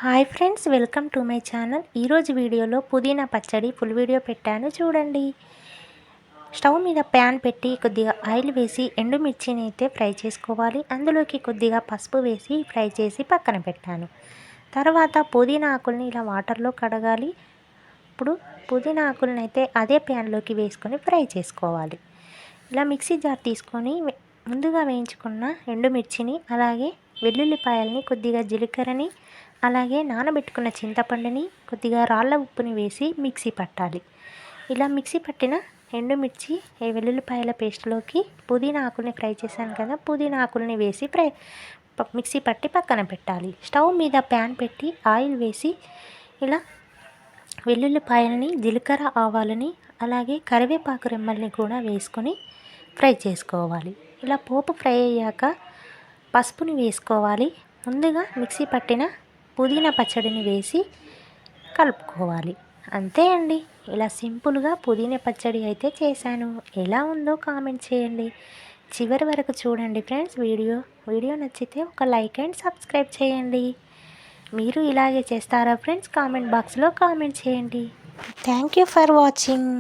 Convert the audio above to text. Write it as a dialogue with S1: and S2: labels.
S1: Hi friends, welcome to my channel. ఈరోజు వీడియోలో పుదీనా పచ్చడి ఫుల్ వీడియో పెట్టాను, చూడండి. స్టవ్ మీద ప్యాన్ పెట్టి కొద్దిగా ఆయిల్ వేసి ఎండుమిర్చిని అయితే ఫ్రై చేసుకోవాలి. అందులోకి కొద్దిగా పసుపు వేసి ఫ్రై చేసి పక్కన పెట్టాను. తర్వాత పుదీనా ఆకుల్ని ఇలా వాటర్లో కడగాలి. ఇప్పుడు పుదీనా ఆకుల్ని అయితే అదే ప్యాన్లోకి వేసుకొని ఫ్రై చేసుకోవాలి. ఇలా మిక్సీ జార్ తీసుకొని ముందుగా వేయించుకున్న ఎండుమిర్చిని, అలాగే వెల్లుల్లిపాయల్ని, కొద్దిగా జీలకర్రని, అలాగే నానబెట్టుకున్న చింతపండుని, కొద్దిగా రాళ్ళ ఉప్పుని వేసి మిక్సీ పట్టాలి. ఇలా మిక్సీ పట్టిన ఎండుమిర్చి వెల్లుల్లిపాయల పేస్ట్లోకి పుదీనా ఆకుల్ని ఫ్రై చేశాను కదా, పుదీనా ఆకుల్ని వేసి మిక్సీ పట్టి పక్కన పెట్టాలి. స్టవ్ మీద ప్యాన్ పెట్టి ఆయిల్ వేసి ఇలా వెల్లుల్లిపాయలని, జీలకర్ర ఆవాలని, అలాగే కరివేపాకు రెమ్మల్ని కూడా వేసుకొని ఫ్రై చేసుకోవాలి. ఇలా పోపు ఫ్రై అయ్యాక పసుపుని వేసుకోవాలి. ముందుగా మిక్సీ పట్టిన పుదీనా పచ్చడిని వేసి కలుపుకోవాలి. అంతే అండి, ఇలా సింపుల్గా పుదీనా పచ్చడి అయితే చేశాను. ఎలా ఉందో కామెంట్ చేయండి. చివరి వరకు చూడండి ఫ్రెండ్స్. వీడియో నచ్చితే ఒక లైక్ అండ్ సబ్స్క్రైబ్ చేయండి. మీరు ఇలాగే చేస్తారా ఫ్రెండ్స్? కామెంట్ బాక్స్లో కామెంట్ చేయండి. Thank you for watching.